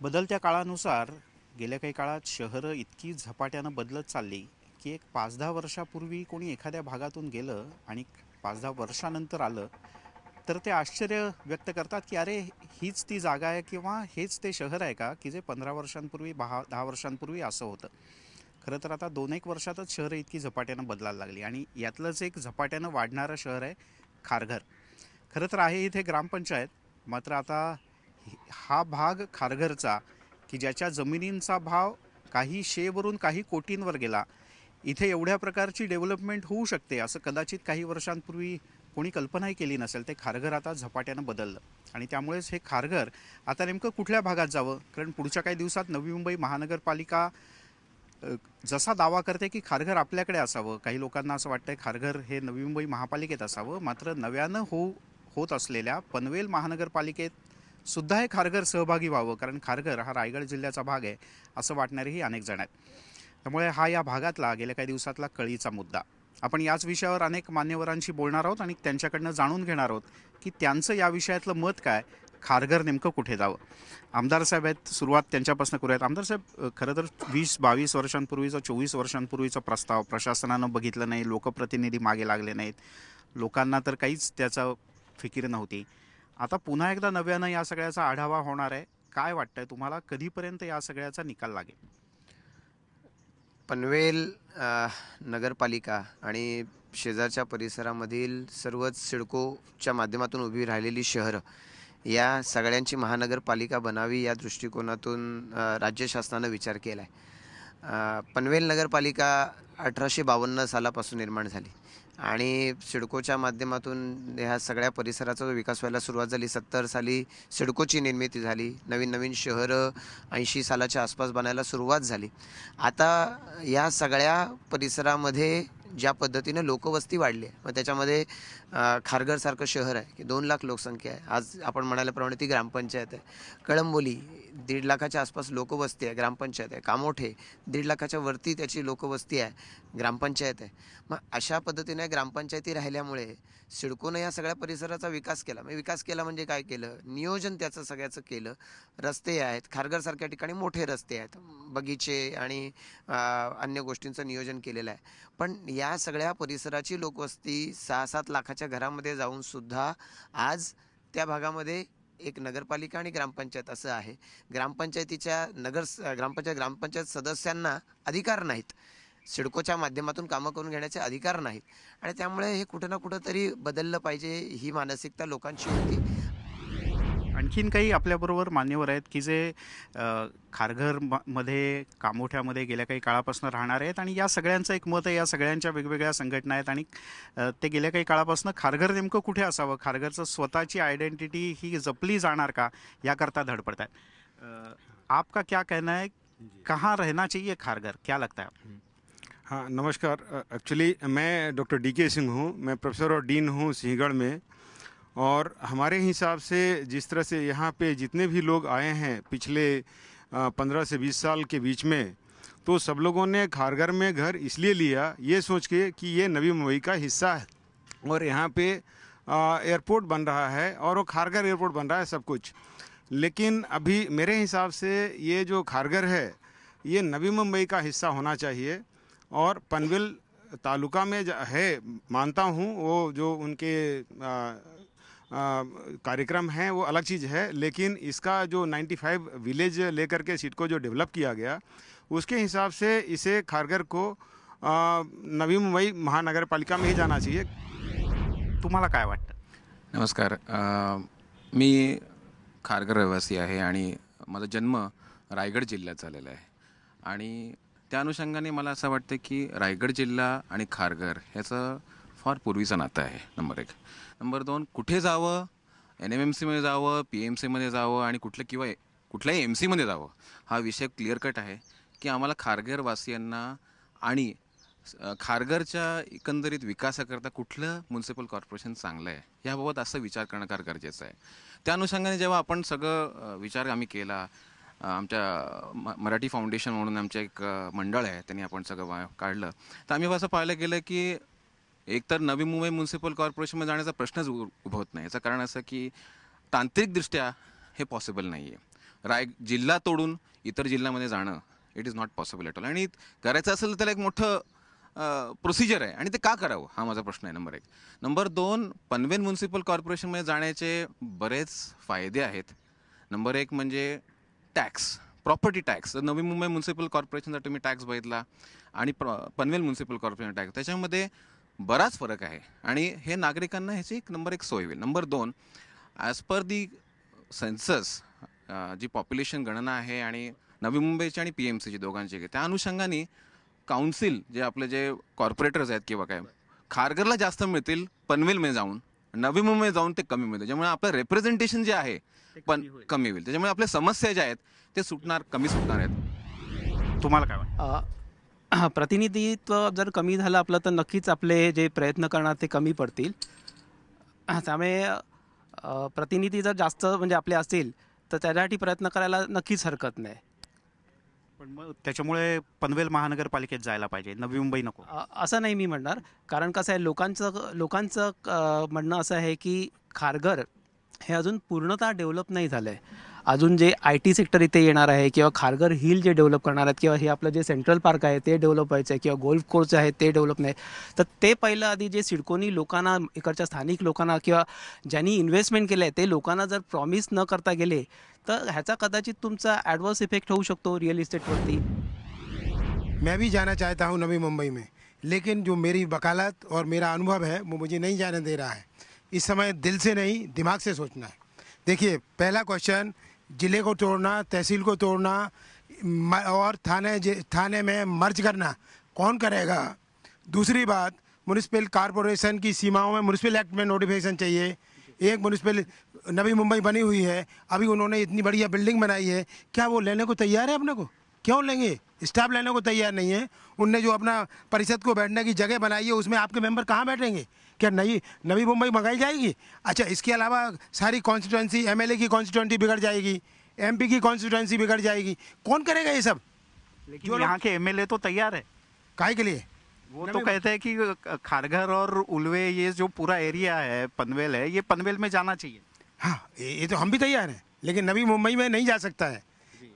बदलत्या काळानुसार गेल्या काही काळात शहरं इतकी झपाट्यानं बदलत चालली की एक 5-10 वर्षापूर्वी कोणी एखाद्या भागातून गेलं आणि 5-10 वर्षानंतर आलं तर ते आश्चर्य व्यक्त करतात की अरे, हीच ती जागा आहे किंवा हेच ते शहर आहे का की जे 15 वर्षांपूर्वी 10 वर्षांपूर्वी असं होतं. खरं तर आता 2-1 वर्षातच शहरं इतकी झपाट्यानं बदलायला लागली आणि यातलंच एक झपाट्यानं वाढणारं शहर आहे खारघर. खरं तर आहे इथे ग्रामपंचायत, मात्र आता हा भाग खारघरचा की ज्याच्या जमिनींचा भाव काही शेवरून काही कोटींवर गेला, इथे एवढ्या प्रकारची डेव्हलपमेंट होऊ शकते असं कदाचित काही वर्षांपूर्वी कोणी कल्पनाही केली नसेल. ते खारघर आता झपाट्यानं बदललं आणि त्यामुळेच हे खारघर आता नेमकं कुठल्या भागात जावं, कारण पुढच्या काही दिवसात नवी मुंबई महानगरपालिका जसा दावा करते की खारघर आपल्याकडे असावं, काही लोकांना असं वाटतंय खारघर हे नवी मुंबई महापालिकेत असावं, मात्र नव्यानं होत असलेल्या पनवेल महानगरपालिकेत सुद्धा हे खारघर सहभागी व्हावं, कारण खारघर हा रायगड जिल्ह्याचा भाग आहे असं वाटणारेही अनेक जण आहेत. त्यामुळे हा या भागातला गेल्या काही दिवसातला कळीचा मुद्दा. आपण याच विषयावर अनेक मान्यवरांशी बोलणार आहोत आणि त्यांच्याकडनं जाणून घेणार आहोत की त्यांचं या विषयातलं मत काय, खारघर नेमकं कुठे जावं. आमदार साहेब आहेत, सुरुवात त्यांच्यापासून करूयात. आमदार साहेब, खरं तर 20-22 वर्षांपूर्वीचा, 24 वर्षांपूर्वीचा प्रस्ताव प्रशासनानं बघितलं नाही, लोकप्रतिनिधी मागे लागले नाहीत, लोकांना तर काहीच त्याचा फिकीर नव्हती. आता पुन्हा एकदा नव्यानं या सगळ्याचा आढावा होणार आहे. काय वाटतंय तुम्हाला, कधीपर्यंत या सगळ्याचा निकाल लागेल? पनवेल नगरपालिका आणि शेजारच्या परिसरामधील सर्वच सिडकोच्या माध्यमातून उभी राहिलेली शहरं या सगळ्यांची महानगरपालिका बनावी या दृष्टिकोनातून राज्य शासनानं विचार केला आहे. पनवेल नगरपालिका 1852 सालापासून निर्माण झाली आणि सिडकोच्या माध्यमातून ह्या सगळ्या परिसराचा विकास व्हायला सुरुवात झाली. 70 साली सिडकोची निर्मिती झाली, नवीन नवीन शहरं 80 सालाच्या आसपास बनायला सुरुवात झाली. आता या सगळ्या परिसरामध्ये ज्या पद्धतीनं लोकवस्ती वाढली आहे, मग त्याच्यामध्ये खारघरसारखं शहर आहे की 2 लाख लोकसंख्या आहे. आज आपण म्हणाल्याप्रमाणे ती ग्रामपंचायत आहे. कळंबोली 1.5 लाखाच्या आसपास लोकवस्ती आहे, ग्रामपंचायत आहे. कामोठे 1.5 लाखाच्या वरती त्याची लोकवस्ती आहे, ग्रामपंचायत आहे. मग अशा पद्धतीने ग्रामपंचायती राहिल्यामुळे सिडकोनं या सगळ्या परिसराचा विकास केला. मग विकास केला म्हणजे काय केलं, नियोजन त्याचं सगळ्याचं केलं. रस्ते आहेत, खारघरसारख्या ठिकाणी मोठे रस्ते आहेत, बगीचे आणि अन्य गोष्टींचं नियोजन केलेलं आहे. पण या सगळ्या परिसराची लोकवस्ती 6-7 लाखाच्या घरामध्ये जाऊन सुद्धा आज त्या भागामध्ये एक नगरपालिका आणि ग्रामपंचायत असं आहे. ग्रामपंचायत सदस्यांना अधिकार नाहीत, सिडकोच्या माध्यमातून कामं करून घेण्याचे अधिकार नाहीत आणि त्यामुळे हे कुठं ना कुठं तरी बदललं पाहिजे ही मानसिकता लोकांची होती. आणखीन काही आपल्याबरोबर मान्यवर आहेत की जे खारघर मध्ये, कामोठ्यामध्ये गेल्या काही काळापासून राहणार आहेत आणि या सगळ्यांचं एक मत आहे. या सगळ्यांच्या वेगवेगळ्या संघटना आहेत आणि ते गेल्या काही काळापासून खारघर नेमकं कुठे असावं, खारघरचं स्वतःची आयडेंटिटी ही जपली जाणार का, याकरता धडपडत आहेत. आपका क्या कहना है, कहाँ रहना चाहिए खारघर, क्या लगता है आपको? हाँ, नमस्कार। एक्चुअली मैं डॉक्टर DK सिंह हूँ। मैं प्रोफेसर और डीन हूँ सिंहगढ़ में। और हमारे हिसाब से जिस तरह से यहाँ पे जितने भी लोग आए हैं पिछले 15 से 20 साल के बीच में, तो सब लोगों ने खारघर में घर इसलिए लिया ये सोच के कि ये नवी मुंबई का हिस्सा है और यहाँ पे एयरपोर्ट बन रहा है और वो खारघर एयरपोर्ट बन रहा है सब कुछ। लेकिन अभी मेरे हिसाब से ये जो खारघर है ये नवी मुंबई का हिस्सा होना चाहिए और पनवेल तालुका में है, मानता हूँ वो जो उनके कार्यक्रम हैं वो अलग चीज़ है, लेकिन इसका जो 95 विलेज लेकर के सीट को जो डेवलप किया गया उसके हिसाब से इसे खारघर को नवी मुंबई महानगरपालिका में ही जाना चाहिए। तुम्हाला काय वाटतं? नमस्कार. मी खारघर रहिवासी आहे आणि माझा जन्म रायगड जिल्ह्यात झालेला आहे आणि त्या अनुषंगाने मला असं वाटतं की रायगड जिल्हा आणि खारघर ह्याचं फार पूर्वीचं नातं आहे, नंबर 1. नंबर 2, कुठे जावं, NMMCमध्ये जावं, PMCमध्ये जावं आणि कुठल्याही MCमध्ये जावं, हा विषय क्लिअर कट आहे की आम्हाला खारघरवासियांना आणि खारघरच्या एकंदरीत विकासाकरता कुठलं म्युन्सिपल कॉर्पोरेशन चांगलं आहे याबाबत असं विचार करणं फार गरजेचं आहे. त्या अनुषंगाने जेव्हा आपण सगळं विचार आम्ही केला, आमच्या मराठी फाउंडेशन म्हणून आमचं एक मंडळ आहे, त्यांनी आपण सगळं काढलं, तर आम्ही असं पाहिलं गेलं की एकतर नवी मुंबई म्युन्सिपल कॉर्पोरेशनमध्ये जाण्याचा प्रश्नच उद्भवत नाही. याचं कारण असं की तांत्रिकदृष्ट्या हे पॉसिबल नाही आहे. जिल्हा तोडून इतर जिल्ह्यामध्ये जाणं it is not possible at all. आणि करायचं असेल तर त्याला एक मोठं प्रोसिजर आहे आणि ते का करावं हा माझा प्रश्न आहे नंबर 1. नंबर 2, पनवेल म्युन्सिपल कॉर्पोरेशनमध्ये जाण्याचे बरेच फायदे आहेत. नंबर 1 म्हणजे tax, property tax. Navi Mumbai municipal कॉर्पोरेशनचा तुम्ही टॅक्स बघितला आणि पनवेल म्युन्सिपल कॉर्पोरेशन टॅक्स, त्याच्यामध्ये बराच फरक आहे आणि हे नागरिकांना ह्याची नंबर 1 सोय होईल. नंबर 2, ॲज पर दी सेन्सस जी पॉप्युलेशन गणना आहे आणि नवी मुंबईची आणि PMCची दोघांची, त्या अनुषंगाने काउन्सिल जे आपले जे कॉर्पोरेटर्स आहेत किंवा काय, खारघरला जास्त मिळतील पनवेलमध्ये जाऊन, नवी मुंबई जाऊन ते कमी मिळतील. त्यामुळे आपलं रिप्रेझेंटेशन जे आहे पण कमी होईल. त्याच्यामुळे आपल्या समस्या ज्या आहेत ते कमी सुटणार आहेत. तुम्हाला काय वाटतं? प्रतिनिधित्व जर कमी झालं आपलं तर नक्कीच आपले जे प्रयत्न करणार ते कमी पडतील. त्यामुळे प्रतिनिधी जर जास्त म्हणजे आपले असतील तर त्यासाठी प्रयत्न करायला नक्कीच हरकत नाही. पण मग त्याच्यामुळे पनवेल महानगरपालिकेत जायला पाहिजे, नवी मुंबई नको. असं नाही मी म्हणणार, कारण कसं आहे लोकांचं म्हणणं असं आहे की खारघर हे अजून पूर्णतः डेव्हलप नाही झालं आहे. अजून जे IT सेक्टर इथे येणार आहे किंवा खारघर हिल जे डेव्हलप करणार आहेत किंवा हे आपलं जे सेंट्रल पार्क आहे ते डेव्हलप व्हायचं आहे किंवा गोल्फ कोर्स आहे ते डेव्हलप नाही, तर ते पहिलं आधी जे सिडकोनी लोकांना, इकडच्या स्थानिक लोकांना किंवा ज्यांनी इन्व्हेस्टमेंट केलं आहे ते लोकांना जर प्रॉमिस न करता गेले तर ह्याचा कदाचित तुमचा ॲडवर्स इफेक्ट होऊ शकतो रिअल इस्टेटवरती. मैं भी जाना चाहता हूं नवी मुंबई में, लेकिन जो मेरी वकालत और मेरा अनुभव है वो मुझे नहीं जाने दे रहा है. इस समय दिल से नहीं दिमाग से सोचना है. देखिए, पहला क्वेश्चन, ज़िले को तोड़ना, तहसील को तोड़ना और थाने में मर्ज करना कौन करेगा. दूसरी बात, म्यूनिसिपल कॉरपोरेशन की सीमाओं में म्यूनिसिपल एक्ट में नोटिफिकेशन चाहिए. एक म्यूनिसिपल नवी मुंबई बनी हुई है, अभी उन्होंने इतनी बढ़िया बिल्डिंग बनाई है, क्या वो लेने को तैयार है अपने को? क्यों लेंगे? स्टाफ लेने को तैयार नहीं है. उनने जो अपना परिषद को बैठने की जगह बनाई है उसमें आपके मेंबर कहाँ बैठेंगे? क्या नवी मुंबई मंगाई जाएगी? अच्छा, इसके अलावा सारी कॉन्स्टिट्यूंसी, MLA की कॉन्स्टिट्यूंसी बिगड़ जाएगी, MP की कॉन्स्टिट्यूंसी बिगड़ जाएगी. कौन करेगा ये सब? लेकिन यहाँ के MLA तो तैयार है. काहे के लिए? वो तो कहते हैं कि खारघर और उल्वे, ये जो पूरा एरिया है पनवेल है, ये पनवेल में जाना चाहिए. हाँ, ये तो हम भी तैयार हैं, लेकिन नवी मुंबई में नहीं जा सकता है.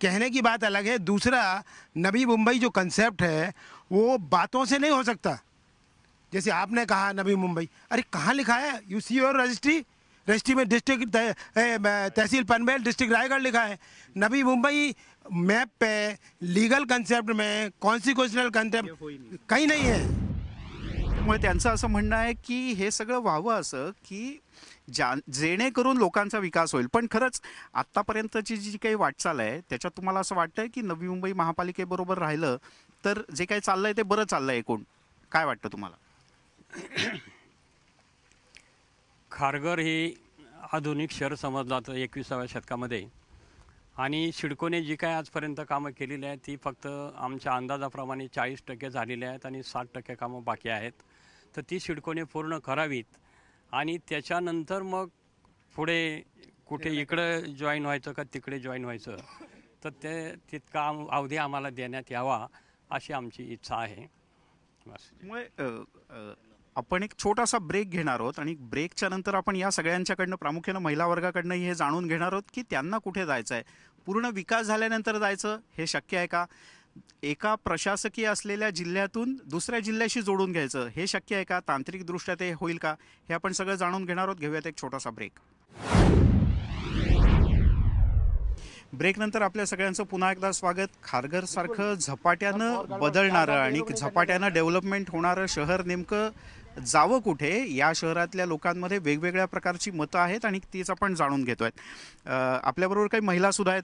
कहने की बात अलग है. दूसरा, नवी मुंबई जो कंसेप्ट है वो बातों से नहीं हो सकता. जैसे आपने कहा नवी मुंबई, अरे कहाँ लिखा है? यू सी योर रजिस्ट्री में डिस्ट्रिक्ट तहसील पनवेल, डिस्ट्रिक्ट रायगढ़ लिखा है. नवी मुंबई मैप पे लीगल कंसेप्ट में, कॉन्स्टिट्यूशनल कंसेप्ट कहीं नहीं है. त्यामुळे त्यांचं असं म्हणणं आहे की हे सगळं व्हावं असं की जेणेकरून लोकांचा विकास होईल. पण खरंच आत्तापर्यंतची जी काही वाटचाल आहे त्याच्यात तुम्हाला असं वाटतंय की नवी मुंबई महापालिकेबरोबर राहिलं तर जे काही चाललंय ते बरं चाललंय एकूण? काय वाटतं तुम्हाला? खारघर ही आधुनिक शहर समजलं जातं 21व्या शतकामध्ये, आणि सिडकोने जी काय आजपर्यंत कामं केलेली आहेत ती फक्त आमच्या अंदाजाप्रमाणे 40% झालेली आहेत आणि 60% कामं बाकी आहेत. तर ती सिडकोने पूर्ण करावीत आणि त्याच्यानंतर मग पुढे कुठे इकडं जॉईन व्हायचं का तिकडे जॉईन व्हायचं तर ते तितका अवधी आम्हाला देण्यात यावा अशी आमची इच्छा आहे. बस. त्यामुळे आपण एक छोटासा ब्रेक घेणार आहोत आणि ब्रेकच्या नंतर आपण या सगळ्यांच्याकडनं, प्रामुख्यानं महिला वर्गाकडनं हे जाणून घेणार आहोत की त्यांना कुठे जायचं आहे. पूर्ण विकास झाल्यानंतर जायचं हे शक्य आहे का? एका प्रशासकीय असलेल्या जिल्ह्यातून दुसऱ्या जिल्ह्याशी जोडून घ्यायचं हे शक्य आहे का? तांत्रिकदृष्ट्या ते होईल का? हे आपण सगळं जाणून घेणार आहोत. घेऊयात एक छोटासा ब्रेक. ब्रेकनंतर आपल्या सगळ्यांचं पुन्हा एकदा स्वागत. खारघरसारखं झपाट्यानं बदलणारं आणि झपाट्यानं डेव्हलपमेंट होणारं शहर नेमकं जावं कुठे, या शहरातल्या लोकांमध्ये वेगवेगळ्या प्रकारची मतं आहेत आणि तीच आपण जाणून घेतोय. आपल्याबरोबर काही महिला सुद्धा आहेत.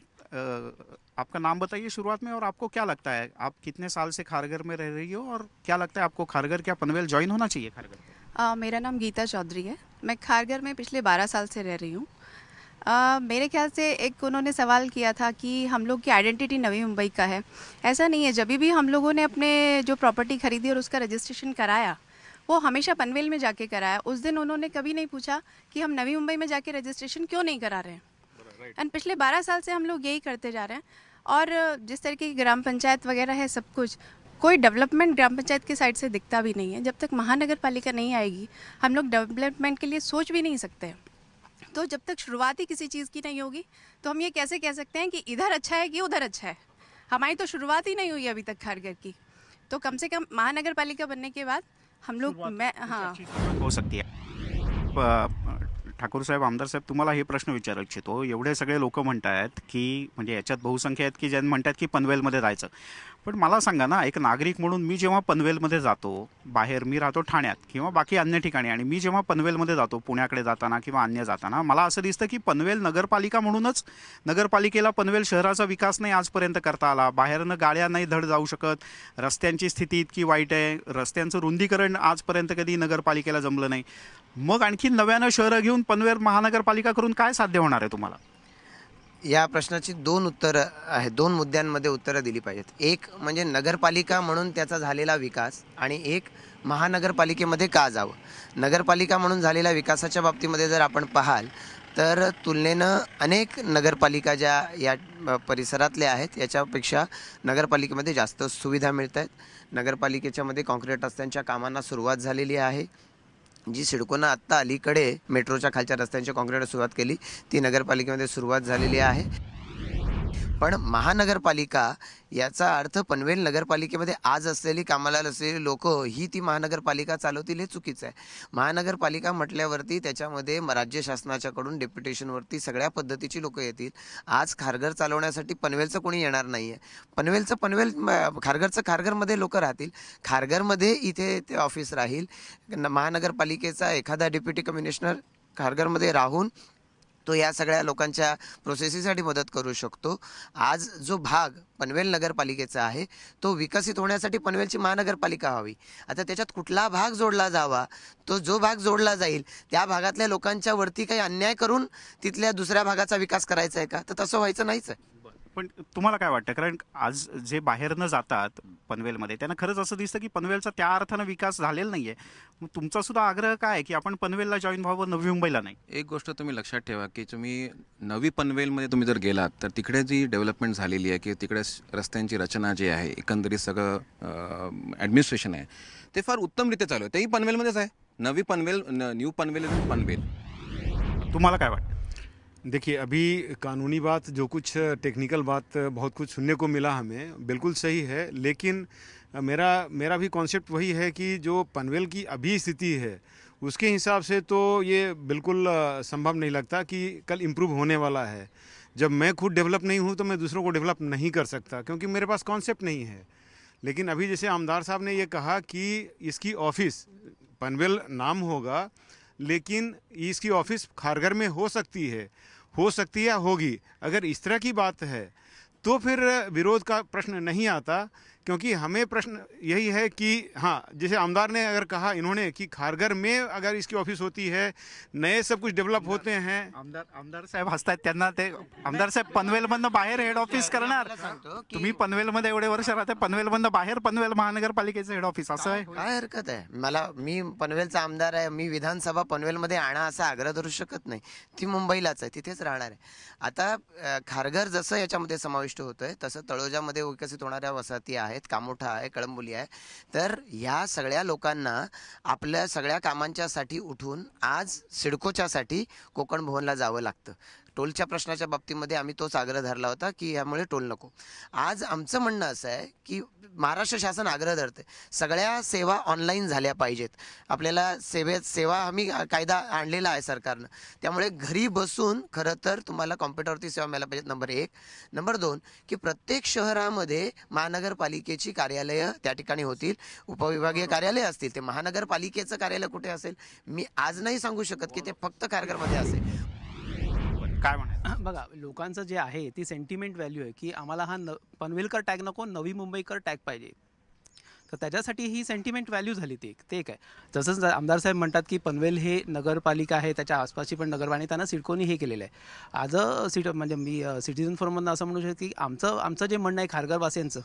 आपका नाम बताइए शुरुआत में, और आपको क्या लगता है, आप कितने साल से खारघर में रह रही हो और क्या लगता है आपको खारघर, क्या पनवेल ज्वाइन होना चाहिए खारघर? मेरा नाम गीता चौधरी है. मैं खारघर में पिछले 12 साल से रह रही हूँ. मेरे ख्याल से एक उन्होंने सवाल किया था कि हम लोग की आइडेंटिटी नवी मुंबई का है. ऐसा नहीं है. जब भी हम लोगों ने अपने जो प्रॉपर्टी खरीदी और उसका रजिस्ट्रेशन कराया वो हमेशा पनवेल में जाके कराया. उस दिन उन्होंने कभी नहीं पूछा कि हम नवी मुंबई में जाके रजिस्ट्रेशन क्यों नहीं करा रहे हैं. एंड पिछले 12 साल से हम लोग यही करते जा रहे हैं. और जिस तरीके की ग्राम पंचायत वगैरह है सब कुछ, कोई डेवलपमेंट ग्राम पंचायत की साइड से दिखता भी नहीं है. जब तक महानगर पालिका नहीं आएगी हम लोग डेवलपमेंट के लिए सोच भी नहीं सकते. तो जब तक शुरुआत ही किसी चीज़ की नहीं होगी तो हम ये कैसे कह सकते हैं कि इधर अच्छा है कि उधर अच्छा है। हमारी तो शुरुआत ही नहीं हुई अभी तक खारघर की। तो कम से कम महानगर पालिका बनने के बाद हम लोग हो सकते ठाकूर साहेब, आमदार साहेब, तुम्हाला हे प्रश्न विचारू इच्छितो. एवढे सगळे लोक म्हणतात की म्हणजे याच्यात बहुसंख्या आहेत की ज्यांनी म्हणतात की पनवेलमध्ये जायचं. पण मला सांगा ना, एक नागरिक म्हणून मी जेव्हा पनवेलमध्ये जातो, बाहेर मी राहतो ठाण्यात किंवा बाकी अन्य ठिकाणी, आणि मी जेव्हा पनवेलमध्ये जातो पुण्याकडे जाताना किंवा अन्य जाताना, मला असं दिसतं की पनवेल नगरपालिका म्हणूनच नगरपालिकेला पनवेल शहराचा विकास नाही आजपर्यंत करता आला. बाहेरनं गाड्या नाही धड जाऊ शकत. रस्त्यांची स्थिती इतकी वाईट आहे. रस्त्यांचं रुंदीकरण आजपर्यंत कधी नगरपालिकेला जमलं नाही. मग आणखी नव्यानं शहरं घेऊन पनवेल महानगरपालिका करून काय साध्य होणार आहे तुम्हाला? या प्रश्नाची दोन उत्तरं आहेत, दोन मुद्द्यांमध्ये उत्तरं दिली पाहिजेत. एक म्हणजे नगरपालिका म्हणून त्याचा झालेला विकास, आणि एक महानगरपालिकेमध्ये का जावं. नगरपालिका म्हणून झालेल्या विकासाच्या बाबतीमध्ये जर आपण पाहाल तर तुलनेनं अनेक नगरपालिका ज्या या परिसरातल्या आहेत याच्यापेक्षा नगरपालिकेमध्ये जास्त सुविधा मिळत आहेत. नगरपालिकेच्यामध्ये कॉन्क्रीट रस्त्यांच्या कामांना सुरुवात झालेली आहे. जी सिडकोनं आत्ता अलीकडे मेट्रोच्या खालच्या रस्त्यांच्या कॉन्क्रीटला सुरुवात केली ती नगरपालिकेमध्ये सुरुवात झालेली आहे. पण महानगरपालिका याचा अर्थ पनवेल नगरपालिकेमध्ये आज असलेली कामाला असलेली लोक ही ती महानगरपालिका चालवतील हे चुकीचं आहे. महानगरपालिका म्हटल्यावरती त्याच्यामध्ये राज्य शासनाच्याकडून डेप्युटेशनवरती सगळ्या पद्धतीची लोक येतील. आज खारघर चालवण्यासाठी पनवेलचं कोणी येणार नाही आहे. खारघरचं खारघरमध्ये लोक राहतील. खारघरमध्ये इथे ते ऑफिस राहील. महानगरपालिकेचा एखादा डेप्युटी कमिशनर खारघरमध्ये राहून तो या सगळ्या लोकांच्या प्रोसेससाठी मदत करू शकतो. आज जो भाग पनवेल नगरपालिकेचा आहे तो विकसित होण्यासाठी पनवेलची महानगरपालिका व्हावी. आता त्याच्यात कुठला भाग जोडला जावा, तो जो भाग जोडला जाईल त्या भागातल्या लोकांच्या वरती काही अन्याय करून तिथल्या दुसऱ्या भागाचा विकास करायचा आहे का? तर तसं व्हायचं नाहीच आहे. पण तुम्हाला काय वाटतं, कारण आज जे बाहेरनं जातात पनवेलमध्ये त्यांना खरंच असं दिसतं की पनवेलचा त्या अर्थानं विकास झालेला नाही आहे. मग तुमचा सुद्धा आग्रह काय आहे की आपण पनवेलला जॉईन व्हावं, नवी मुंबईला नाही? एक गोष्ट तुम्ही लक्षात ठेवा की तुम्ही नवी पनवेलमध्ये तुम्ही जर गेलात तर तिकडे जी डेव्हलपमेंट झालेली आहे की तिकडे रस्त्यांची रचना जी आहे, एकंदरीत सगळं ॲडमिनिस्ट्रेशन आहे ते फार उत्तमरित्या चालू आहे. तेही पनवेलमध्येच आहे. नवी पनवेल, न्यू पनवेल, पनवेल. तुम्हाला काय वाटतं? देखिए, अभी कानूनी बात, जो कुछ टेक्निकल बात बहुत कुछ सुनने को मिला हमें, बिल्कुल सही है. लेकिन मेरा भी कॉन्सेप्ट वही है कि जो पनवेल की अभी स्थिति है उसके हिसाब से तो ये बिल्कुल संभव नहीं लगता कि कल इम्प्रूव होने वाला है. जब मैं खुद डेवलप नहीं हूँ तो मैं दूसरों को डेवलप नहीं कर सकता क्योंकि मेरे पास कॉन्सेप्ट नहीं है. लेकिन अभी जैसे आमदार साहब ने ये कहा कि इसकी ऑफिस पनवेल नाम होगा, लेकिन इसकी ऑफिस खारघर में हो सकती है या होगी. अगर इस तरह की बात है तो फिर विरोध का प्रश्न नहीं आता, क्योंकि हमें प्रश्न यही है कि हाँ, जैसे आमदार ने अगर कहा इन्होंने कि खारघर में अगर इसकी ऑफिस होती है, नए सब कुछ डेव्हलप होते हैं. आमदार साहेब हसतात. त्यांना ते आमदार साहेब पनवेलमधनं बाहेर हेड ऑफिस करणार. तुम्ही पनवेलमध्ये एवढे वर्ष राहते, पनवेलमधनं बाहेर पनवेल महानगरपालिकेचं हेड ऑफिस, असं आहे? काय हरकत आहे? मी पनवेलचा आमदार आहे. मी विधानसभा पनवेलमध्ये आणा असा आग्रह धरू शकत नाही. ती मुंबईलाच आहे, तिथेच राहणार आहे. आता खारघर जसं याच्यामध्ये समाविष्ट होतंय तसं तळोजामध्ये विकसित होणाऱ्या वसाहती आहेत, कामोठा आहे, कळंबोली आहे. तर ह्या सगळ्या लोकांना आपल्या सगळ्या कामांच्यासाठी उठून आज सिडकोच्यासाठी कोकण भवनला जावं लागतं. टोलच्या प्रश्नाच्या बाबतीमध्ये आम्ही तोच आग्रह धरला होता की यामुळे टोल नको. आज आमचं म्हणणं असं आहे की महाराष्ट्र शासन आग्रह धरते सगळ्या सेवा ऑनलाईन झाल्या पाहिजेत. आपल्याला सेवा हमी कायदा आणलेला आहे सरकारनं. त्यामुळे घरी बसून खरं तर तुम्हाला कॉम्प्युटरवरती सेवा मिळायला पाहिजेत. नंबर 1. नंबर 2 की प्रत्येक शहरामध्ये महानगरपालिकेची कार्यालयं त्या ठिकाणी होतील, उपविभागीय कार्यालय असतील. ते महानगरपालिकेचं कार्यालय कुठे असेल मी आज नाही सांगू शकत की ते फक्त खारघरमध्ये असेल. काय म्हणायचं? बघा, लोकांचं जे आहे ती सेंटिमेंट व्हॅल्यू आहे की आम्हाला हा पनवेलकर टॅग नको, नवी मुंबईकर टॅग पाहिजे. तर त्याच्यासाठी ही सेंटिमेंट व्हॅल्यू झाली ती एक आहे. जसंच आमदार साहेब म्हणतात की पनवेल हे नगरपालिका आहे, त्याच्या आसपासची पण नगरपालिका, त्यांना सिडकोनी हे केलेलं आहे. आज म्हणजे मी सिटीजन फोरममधून असं म्हणू शकतो की आमचं जे म्हणणं आहे खारघरवासियांचं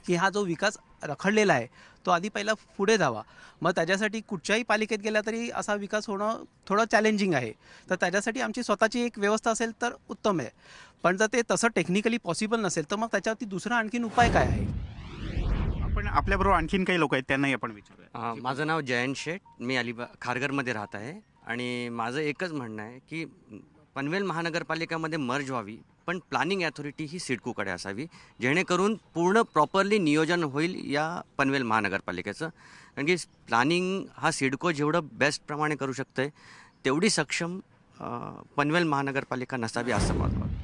की हा जो विकास रखडलेला आहे तो आधी पहिला पुढे जावा. मग त्याच्यासाठी कुठच्याही पालिकेत गेला तरी असा विकास होणं थोडं चॅलेंजिंग आहे. तर त्याच्यासाठी आमची स्वतःची एक व्यवस्था असेल तर उत्तम आहे. पण जर ते तसं टेक्निकली पॉसिबल नसेल तर मग त्याच्यावरती दुसरा आणखीन उपाय काय आहे? आपण आपल्याबरोबर आणखीन काही लोक आहेत त्यांनाही आपण विचारूया. माझं नाव जयंत शेठ. मी खारघरमध्ये राहत आहे आणि माझं एकच म्हणणं आहे की पनवेल महानगरपालिकामध्ये मर्ज व्हावी, पण प्लॅनिंग अथॉरिटी ही सिडकोकडे असावी, जेणेकरून पूर्ण प्रॉपरली नियोजन होईल या पनवेल महानगरपालिकेचं. कारण की प्लॅनिंग हा सिडको जेवढं बेस्टप्रमाणे करू शकतं तेवढी सक्षम पनवेल महानगरपालिका नसावी असं मला वाटतं.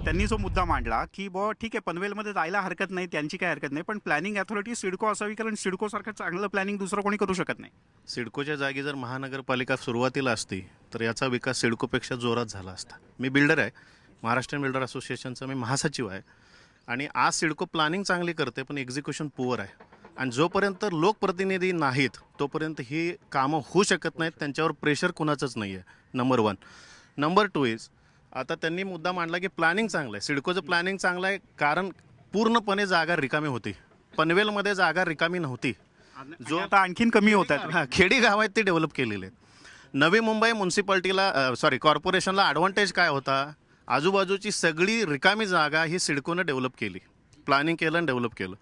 त्यांनी जो मुद्दा मांडला की बुवा ठीक आहे पनवेलमध्ये जायला हरकत नाही, त्यांची काय हरकत नाही, पण प्लॅनिंग अथॉरिटी सिडको असावी, कारण सिडकोसारखं चांगलं प्लॅनिंग दुसरं कोणी करू शकत नाही. सिडकोच्या जागी जर महानगरपालिका सुरुवातीला असती तर याचा विकास सिडकोपेक्षा जोरात झाला असता. मी बिल्डर आहे, महाराष्ट्रीयन बिल्डर असोसिएशनचा मी महासचिव आहे, आणि आज सिडको प्लॅनिंग चांगली करते पण एक्झिक्युशन पुअर आहे. आणि जोपर्यंत लोकप्रतिनिधी नाहीत तोपर्यंत ही कामं होऊ शकत नाहीत. त्यांच्यावर प्रेशर कुणाचंच नाही आहे, नंबर 1. नंबर 2 इज, आता त्यांनी मुद्दा मांडला की प्लॅनिंग चांगलं आहे, सिडकोचं प्लॅनिंग चांगलं आहे, कारण पूर्णपणे जागा रिकामी होती. पनवेलमध्ये जागा रिकामी नव्हती, जो आता आणखीन कमी होत आहेत. खेडी गाव आहेत ते डेव्हलप केलेले आहेत. नवी मुंबई म्युन्सिपाल्टीला कॉर्पोरेशनला ॲडव्हान्टेज काय होता, आजूबाजूची सगळी रिकामी जागा ही सिडकोनं डेव्हलप केली, प्लॅनिंग केलं आणि डेव्हलप केलं.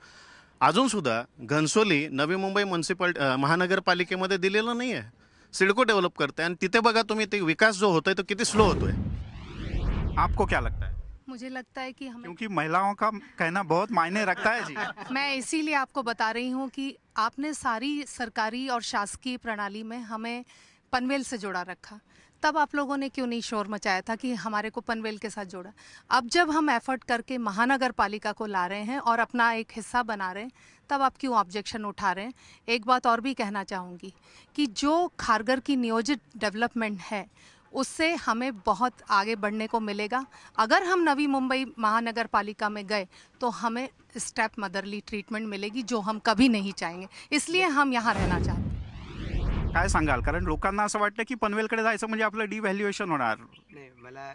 अजूनसुद्धा घनसोली नवी मुंबई महानगरपालिकेमध्ये दिलेलं नाही आहे, सिडको डेव्हलप करते. आणि तिथे बघा तुम्ही, ते विकास जो होतोय तो किती स्लो होतोय. आपको क्या लगता है? मुझे लगता है कि हमें, क्योंकि महिलाओं का कहना बहुत मायने रखता है जी. मैं इसीलिए आपको बता रही हूँ कि आपने सारी सरकारी और शासकीय प्रणाली में हमें पनवेल से जोड़ा रखा, तब आप लोगों ने क्यों नहीं शोर मचाया था कि हमारे को पनवेल के साथ जोड़ा. अब जब हम एफर्ट करके महानगर पालिका को ला रहे हैं और अपना एक हिस्सा बना रहे हैं, तब आप क्यों ऑब्जेक्शन उठा रहे हैं. एक बात और भी कहना चाहूँगी कि जो खारगर की नियोजित डेवलपमेंट है उससे हमें बहुत आगे बढ़ने को मिलेगा. अगर हम नवी मुंबई महानगर पालिका में गए तो हमें स्टेप मदरली ट्रीटमेंट मिलेगी, जो हम कभी नहीं चाहेंगे. इसलिए हम यहाँ रहना चाहते हैं. काय सांगाल, कारण लोकांना असं वाटतं की पनवेलकडे जायचं म्हणजे आपलं डिव्हॅल्युएशन होणार,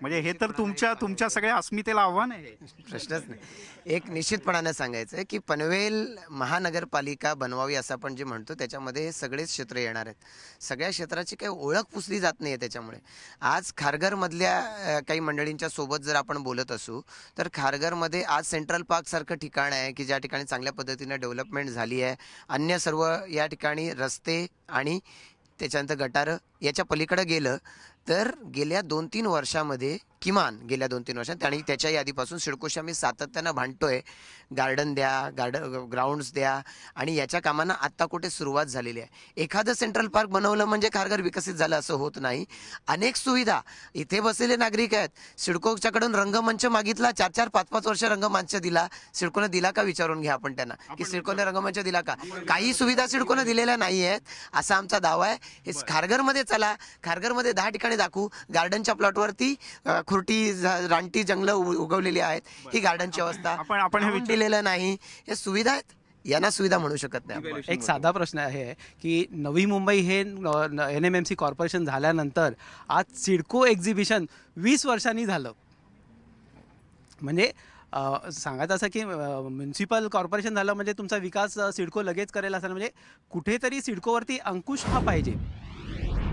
म्हणजे हे तर तुमच्या सगळ्या अस्मितेला आव्हान आहे. प्रश्नच नाही. एक निश्चितपणाने सांगायचं आहे की पनवेल महानगरपालिका बनवावी असं आपण जे म्हणतो त्याच्यामध्ये हे सगळेच क्षेत्र येणार आहेत. सगळ्या क्षेत्राची काही ओळख पुसली जात नाही आहे. त्याच्यामुळे आज खारघरमधल्या काही मंडळींच्या सोबत जर आपण बोलत असू तर खारघरमध्ये आज सेंट्रल पार्कसारखं ठिकाण आहे की ज्या ठिकाणी चांगल्या पद्धतीने डेव्हलपमेंट झाली आहे. अन्य सर्व या ठिकाणी रस्ते आणि त्याच्यानंतर गटारं याच्या पलीकडे गेलं तर गेल्या 2-3 वर्षामध्ये, किमान गेल्या 2-3 वर्षात, आणि त्याच्याही आधीपासून सिडकोशी आम्ही सातत्यानं भांडतोय. गार्डन द्या, ग्राउंड्स द्या, आणि याच्या कामांना आत्ता कुठे सुरुवात झालेली आहे. एखादं सेंट्रल पार्क बनवलं म्हणजे खारघर विकसित झालं असं होत नाही. अनेक सुविधा, इथे बसलेले नागरिक आहेत, सिडकोच्याकडून रंगमंच मागितला, 4-4, 5-5 वर्ष रंगमंच दिला, सिडकोनं दिला का विचारून घ्या आपण त्यांना की सिडकोने रंगमंच दिला का. काही सुविधा सिडकोनं दिलेल्या नाही आहेत असा आमचा दावा आहे. हे खारघरमध्ये चला, खारघरमध्ये 10 ठिकाणी दाखवू. गार्डनच्या प्लॉटवरती खुरटी रानटी जंगलं उगवलेली आहेत, ही गार्डनची अवस्था. आपण हे दिलेलं नाही. हे सुविधा आहेत, यांना सुविधा म्हणू शकत नाही. एक साधा प्रश्न आहे की नवी मुंबई हे NMMC कॉर्पोरेशन झाल्यानंतर आज सिडको एक्झिबिशन 20 वर्षांनी झालं. म्हणजे सांगायचं असं की म्युन्सिपल कॉर्पोरेशन झालं म्हणजे तुमचा विकास सिडको लगेच करेल असं, म्हणजे कुठेतरी सिडकोवरती अंकुश हा पाहिजे.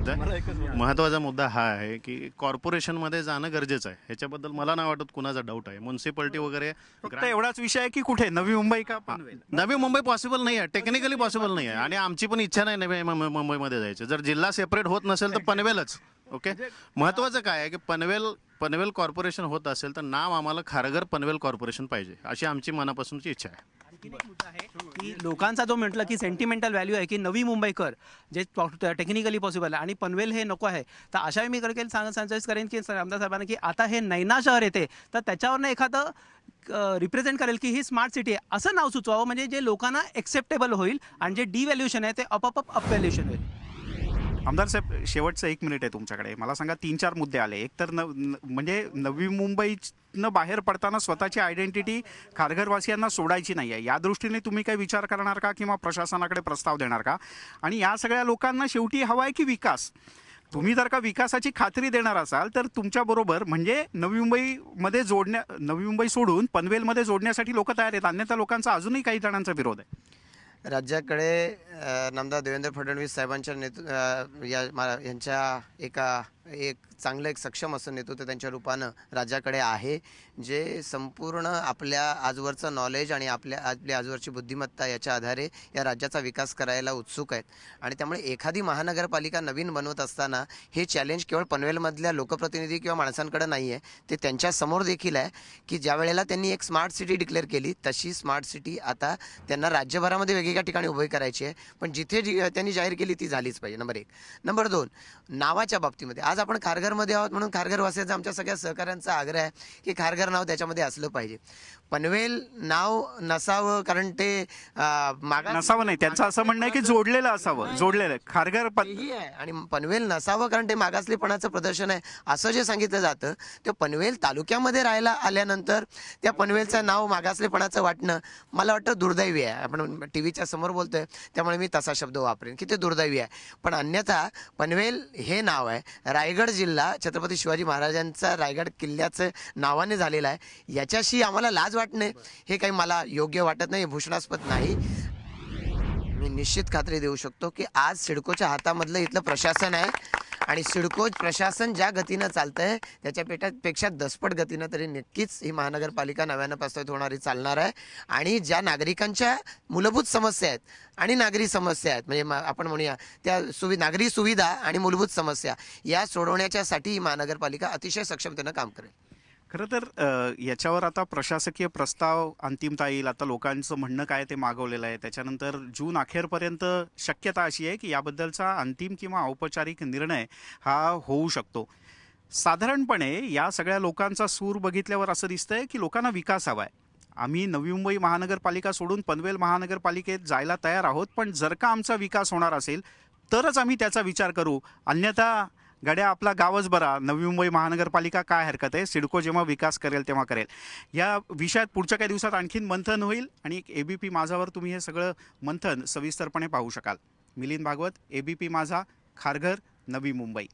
महत्त्वाचा मुद्दा हा आहे की कॉर्पोरेशनमध्ये जाणं गरजेचं आहे. ह्याच्याबद्दल मला नाही वाटत कुणाचा डाऊट आहे. म्युन्सिपाल्टी वगैरे फक्त एवढाच विषय आहे की कुठे, नवी मुंबई का पनवेल. नवी मुंबई पॉसिबल नाही आहे, टेक्निकली पॉसिबल नाही आहे, आणि आमची पण इच्छा नाही नवी मुंबईमध्ये जायचं. जर जिल्हा सेपरेट होत नसेल तर पनवेलच. ओके, महत्त्वाचं काय आहे की पनवेल कॉर्पोरेशन होत असेल तर नाव आम्हाला खारघर पनवेल कॉर्पोरेशन पाहिजे, अशी आमची मनापासूनची इच्छा आहे. मुद्दा आहे की लोकांचा जो म्हटलं की सेंटिमेंटल व्हॅल्यू आहे की नवी मुंबईकर जे टेक्निकली पॉसिबल आहे आणि पनवेल हे नको आहे, तर अशा मी सजेस्ट करेन की आमदार साहेबांना की आता हे नैना शहर येते तर त्याच्यावरनं एखादं रिप्रेझेंट करेल की ही स्मार्ट सिटी आहे असं नाव सुचवावं, म्हणजे जे लोकांना एक्सेप्टेबल होईल आणि जे डिव्हॅल्युएशन आहे ते आपोआप अपव्हॅल्युएशन होईल. आमदार साहेब, शेवटचं 1 मिनिट आहे तुमच्याकडे. मला सांगा, 3-4 मुद्दे आले. एक तर म्हणजे नवी मुंबईनं बाहेर पडताना स्वतःची आयडेंटिटी खारघरवासियांना सोडायची नाही आहे, या दृष्टीने तुम्ही काही विचार करणार का किंवा प्रशासनाकडे प्रस्ताव देणार का. आणि या सगळ्या लोकांना शेवटी हवा आहे की विकास. तुम्ही जर का विकासाची खात्री देणार असाल तर तुमच्याबरोबर म्हणजे नवी मुंबई सोडून पनवेलमध्ये जोडण्यासाठी लोक तयार आहेत, अन्यथा लोकांचा अजूनही काही जणांचा विरोध आहे. राज्याकडे नामदार देवेंद्र फडणवीस साहेबांच्या यांच्या एका एक चांगलं एक सक्षम असं नेतृत्व त्यांच्या रूपानं राज्याकडे आहे, जे संपूर्ण आपल्या आजवरचं नॉलेज आणि आपली आजवरची बुद्धिमत्ता याच्या आधारे या राज्याचा विकास करायला उत्सुक आहेत. आणि त्यामुळे एखादी महानगरपालिका नवीन बनवत असताना हे चॅलेंज केवळ पनवेलमधल्या लोकप्रतिनिधी किंवा माणसांकडे नाही आहे, ते त्यांच्या समोर देखील आहे की ज्या वेळेला त्यांनी एक स्मार्ट सिटी डिक्लेअर केली तशी स्मार्ट सिटी आता त्यांना राज्यभरामध्ये वेगवेगळ्या ठिकाणी उभी करायची आहे. पण जिथे त्यांनी जाहीर केली ती झालीच पाहिजे, नंबर 1. नंबर 2, नावाच्या बाबतीमध्ये आज आपण खारघरमध्ये आहोत म्हणून खारघरवासियांचा आमच्या सगळ्या सहकाऱ्यांचा आग्रह आहे की खारघर नाव त्याच्यामध्ये असलं पाहिजे. पनवेल नाव नसावं कारण ते नसावं नाही, त्यांचं असं म्हणणं आहे की जोडलेलं असावं, जोडलेलं खारघर आहे. आणि पनवेल नसावं कारण ते मागासलेपणाचं प्रदर्शन आहे असं जे सांगितलं जातं ते पनवेल तालुक्यामध्ये राहायला आल्यानंतर त्या पनवेलचं नाव मागासलेपणाचं वाटणं मला वाटतं दुर्दैवी आहे. आपण टीव्हीच्या समोर बोलतोय त्यामुळे मी तसा शब्द वापरेन की ते दुर्दैवी आहे. पण अन्यथा पनवेल हे नाव आहे, रायगड जिल्हा छत्रपती शिवाजी महाराजांचा रायगड किल्ल्याचं नावाने झालेला आहे, याच्याशी आम्हाला लाज वाटणे हे काही मला योग्य वाटत नाही, भूषणास्पद नाही. मी निश्चित खात्री देऊ शकतो की आज सिडकोच्या हातामधलं इथलं प्रशासन आहे आणि सिडको प्रशासन ज्या गतीनं चालतंय त्याच्यापेक्षा दसपट गतीनं तरी नक्कीच ही महानगरपालिका नव्यानं प्रस्तावित होणारी चालणार आहे. आणि ज्या नागरिकांच्या मूलभूत समस्या आहेत आणि नागरी समस्या आहेत म्हणजे आपण म्हणूया त्या नागरी सुविधा आणि मूलभूत समस्या या सोडवण्याच्यासाठी ही महानगरपालिका अतिशय सक्षमतेनं काम करेल. खरं तर याच्यावर आता प्रशासकीय प्रस्ताव अंतिमता येईल. आता लोकांचं म्हणणं काय ते मागवलेलं आहे, त्याच्यानंतर जून अखेरपर्यंत शक्यता अशी आहे की याबद्दलचा अंतिम किंवा औपचारिक निर्णय हा होऊ शकतो. साधारणपणे या सगळ्या लोकांचा सूर बघितल्यावर असं दिसतंय की लोकांना विकास हवा आहे. आम्ही नवी मुंबई महानगरपालिका सोडून पनवेल महानगरपालिकेत जायला तयार आहोत, पण जर का आमचा विकास होणार असेल तरच आम्ही त्याचा विचार करू, अन्यथा गड्या आपला गावच बरा, नवी मुंबई महानगरपालिका काय हरकत आहे, सिडको जेव्हा विकास करेल तेव्हा करेल. या विषयात पुढच्या काही दिवसात आणखीन मंथन होईल आणि ABP माझावर तुम्ही हे सगळं मंथन सविस्तरपणे पाहू शकाल. मिलिंद भागवत, ABP माझा, खारघर, नवी मुंबई.